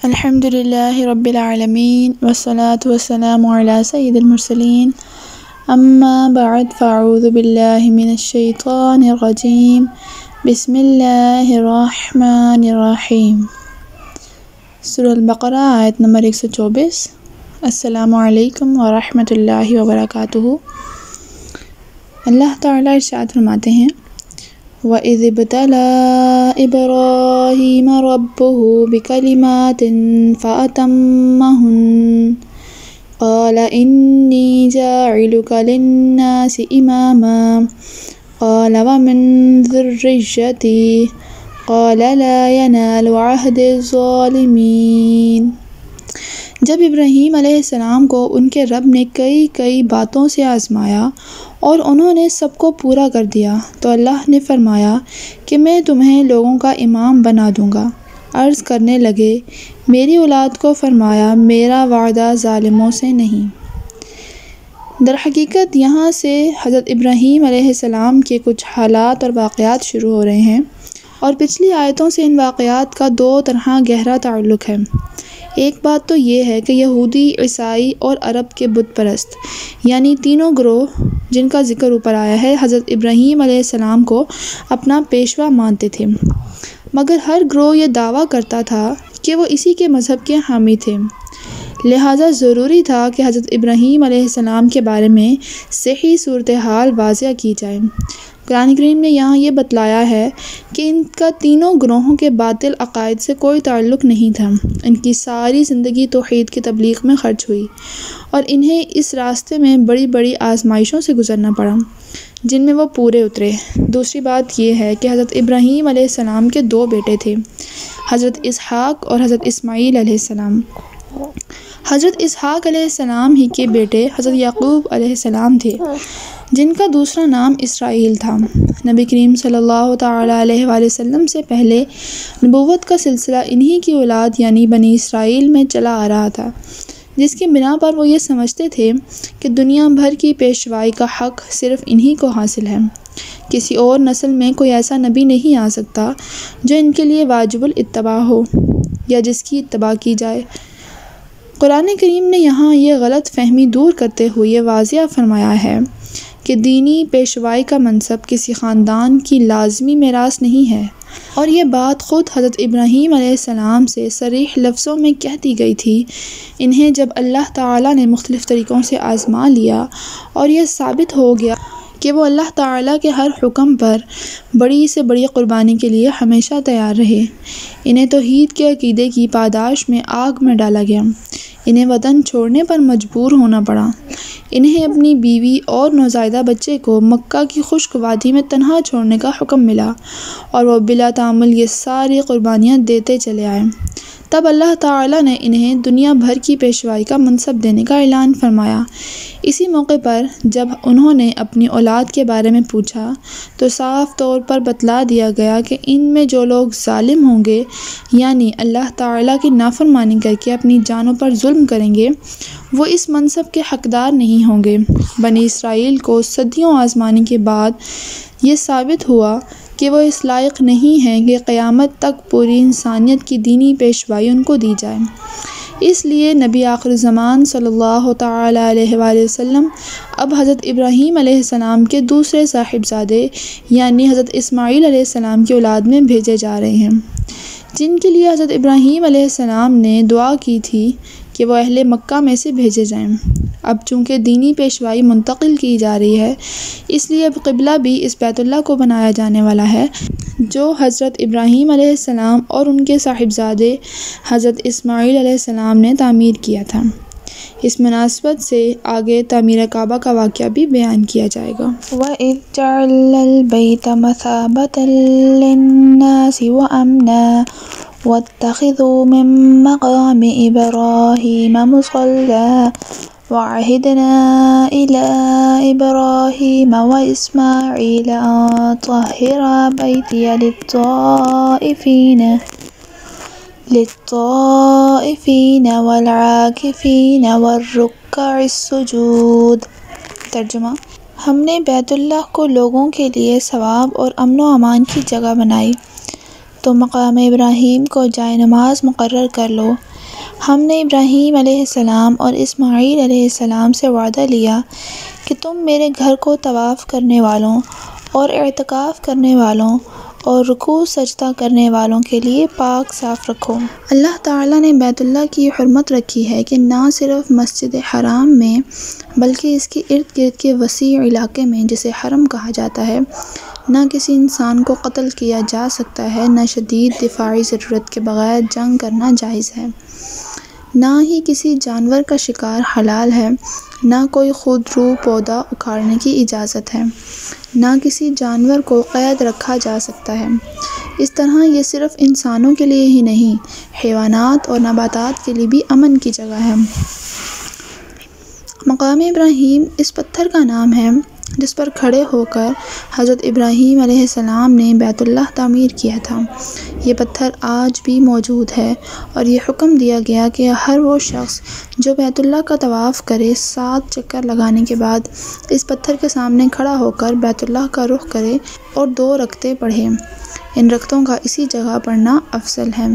الحمد للہ رب العالمین والصلاة والسلام علی سید المرسلین اما بعد فاعوذ باللہ من الشیطان الرجیم بسم اللہ الرحمن الرحیم۔ سورہ البقرہ آیت نمبر 124۔ السلام علیکم ورحمۃ اللہ وبرکاتہ۔ اللہ تعالیٰ ارشاد فرماتے ہیں وَإِذِ ابْتَلَىٰ إِبْرَاهِيمَ رَبُّهُ بِكَلِمَاتٍ فَأَتَمَّهُنَّ قَالَ إِنِّي جَاعِلُكَ لِلنَّاسِ إِمَامًا قَالَ وَمِن ذُرِّيَّتِي قَالَ لَا يَنَالُ عَهْدِي الظَّالِمِينَ۔ جب ابراہیم علیہ السلام کو ان کے رب نے کئی باتوں سے آزمایا اور انہوں نے سب کو پورا کر دیا تو اللہ نے فرمایا کہ میں تمہیں لوگوں کا امام بنا دوں گا۔ عرض کرنے لگے میری اولاد کو فرمایا میرا وعدہ ظالموں سے نہیں۔ در حقیقت یہاں سے حضرت ابراہیم علیہ السلام کے کچھ حالات اور واقعات شروع ہو رہے ہیں، اور پچھلی آیتوں سے ان واقعات کا دو طرح گہرا تعلق ہے۔ ایک بات تو یہ ہے کہ یہودی، عیسائی اور عرب کے بت پرست یعنی تینوں گروہ جن کا ذکر اوپر آیا ہے حضرت ابراہیم علیہ السلام کو اپنا پیشوا مانتے تھے، مگر ہر گروہ یہ دعویٰ کرتا تھا کہ وہ اسی کے مذہب کے حامی تھے، لہٰذا ضروری تھا کہ حضرت ابراہیم علیہ السلام کے بارے میں صحیح صورتحال واضح کی جائے۔ قرآن کریم نے یہاں یہ بتلایا ہے کہ ان کا تینوں گروہوں کے باطل عقائد سے کوئی تعلق نہیں تھا۔ ان کی ساری زندگی توحید کی تبلیغ میں خرچ ہوئی اور انہیں اس راستے میں بڑی بڑی آزمائشوں سے گزرنا پڑا جن میں وہ پورے اترے۔ دوسری بات یہ ہے کہ حضرت ابراہیم علیہ السلام کے دو بیٹے تھے، حضرت اسحاق اور حضرت اسماعیل علیہ السلام۔ حضرت اسحاق علیہ السلام ہی کے بیٹے حضرت یعقوب علیہ السلام تھے جن کا دوسرا نام اسرائیل تھا۔ نبی کریم صلی اللہ تعالیٰ علیہ وآلہ وسلم سے پہلے نبوت کا سلسلہ انہی کی اولاد یعنی بنی اسرائیل میں چلا آ رہا تھا، جس کی بنا پر وہ یہ سمجھتے تھے کہ دنیا بھر کی پیشوائی کا حق صرف انہی کو حاصل ہے، کسی اور نسل میں کوئی ایسا نبی نہیں آ سکتا جو ان کے لیے واجب الاتباع ہو یا جس کی اتباع کی جائے۔ قرآن کریم نے یہاں یہ غلط فہمی دور کرتے ہوئے یہ واضح فرمایا ہے کہ دینی پیشوائی کا منصب کسی خاندان کی لازمی میراث نہیں ہے، اور یہ بات خود حضرت ابراہیم علیہ السلام سے صریح لفظوں میں کہہ دی گئی تھی۔ انہیں جب اللہ تعالیٰ نے مختلف طریقوں سے آزما لیا اور یہ ثابت ہو گیا کہ وہ اللہ تعالیٰ کے ہر حکم پر بڑی سے بڑی قربانی کے لیے ہمیشہ تیار رہے، انہیں توحید کے عقیدے کی پاداش میں آگ میں ڈالا گیا، انہیں وطن چھوڑنے پر مجبور ہونا پڑا، انہیں اپنی بیوی اور نوزائیدہ بچے کو مکہ کی خشک وادی میں تنہا چھوڑنے کا حکم ملا، اور وہ بلا تعامل یہ ساری قربانیاں دیتے چلے آئے۔ تب اللہ تعالیٰ نے انہیں دنیا بھر کی پیشوائی کا منصب دینے کا اعلان فرمایا۔ اسی موقع پر جب انہوں نے اپنی اولاد کے بارے میں پوچھا تو صاف طور پر بتلا دیا گیا کہ ان میں جو لوگ ظالم ہوں گے یعنی اللہ تعالیٰ کی نافرمانی کر کے اپنی جانوں پر ظلم کریں گے وہ اس منصب کے حقدار نہیں ہوں گے۔ بنی اسرائیل کو صدیوں آزمانے کے بعد یہ ثابت ہوا کہ وہ اس لائق نہیں ہیں کہ قیامت تک پوری انسانیت کی دینی پیشوائی ان کو دی جائے۔ اس لیے نبی آخر الزمان صلی اللہ تعالیٰ علیہ وآلہ وسلم اب حضرت ابراہیم علیہ السلام کے دوسرے صاحبزادے یعنی حضرت اسماعیل علیہ السلام کی اولاد میں بھیجے جا رہے ہیں، جن کے لیے حضرت ابراہیم علیہ السلام نے دعا کی تھی کہ وہ اہل مکہ میں سے بھیجے جائیں۔ اب چونکہ دینی پیشوائی منتقل کی جا رہی ہے اس لیے اب قبلہ بھی اس بیت اللہ کو بنایا جانے والا ہے جو حضرت ابراہیم علیہ السلام اور ان کے صاحبزادے حضرت اسماعیل علیہ السلام نے تعمیر کیا تھا۔ اس مناسبت سے آگے تعمیر کعبہ کا واقعہ بھی بیان کیا جائے گا۔ وَإِذْ جَعَلْنَا الْبَيْتَ مَثَابَةً لِلنَّاسِ وَأَمْنًا وَاتَّخِذُوا مِن مَّقَامِ إِبْرَاهِيمَ مُصَلًّى وَعَهِدْنَا إِلَىٰ إِبْرَاهِيمَ وَإِسْمَاعِيلَ أَن طَهِّرَا بَيْتِيَ لِلطَّائِفِينَ وَالْعَاكِفِينَ وَالرُّكَّعِ السُّجُودِ۔ ترجمہ: ہم نے بیت اللہ کو لوگوں کے لیے ثواب اور امن و امان کی جگہ بنائی، تو مقام ابراہیم کو جائے نماز مقرر کر لو ہم نے ابراہیم علیہ السلام اور اسماعیل علیہ السلام سے وعدہ لیا کہ تم میرے گھر کو طواف کرنے والوں اور اعتکاف کرنے والوں اور رکوع سجدہ کرنے والوں کے لیے پاک صاف رکھو۔ اللہ تعالیٰ نے بیت اللہ کی حرمت رکھی ہے کہ نہ صرف مسجد حرام میں بلکہ اس کے ارد گرد کے وسیع علاقے میں جسے حرم کہا جاتا ہے نہ کسی انسان کو قتل کیا جا سکتا ہے، نہ شدید دفاعی ضرورت کے بغیر جنگ کرنا جائز ہے، نہ ہی کسی جانور کا شکار حلال ہے، نہ کوئی خودرو پودا اکھاڑنے کی اجازت ہے، نہ کسی جانور کو قید رکھا جا سکتا ہے۔ اس طرح یہ صرف انسانوں کے لیے ہی نہیں، حیوانات اور نباتات کے لیے بھی امن کی جگہ ہے۔ مقام ابراہیم اس پتھر کا نام ہے جس پر کھڑے ہو کر حضرت ابراہیم علیہ السلام نے بیت اللہ تعمیر کیا تھا۔ یہ پتھر آج بھی موجود ہے اور یہ حکم دیا گیا کہ ہر وہ شخص جو بیت اللہ کا طواف کرے 7 چکر لگانے کے بعد اس پتھر کے سامنے کھڑا ہو کر بیت اللہ کا رخ کرے اور 2 رکعتیں پڑھے۔ ان رکعتوں کا اسی جگہ پڑھنا افضل ہے۔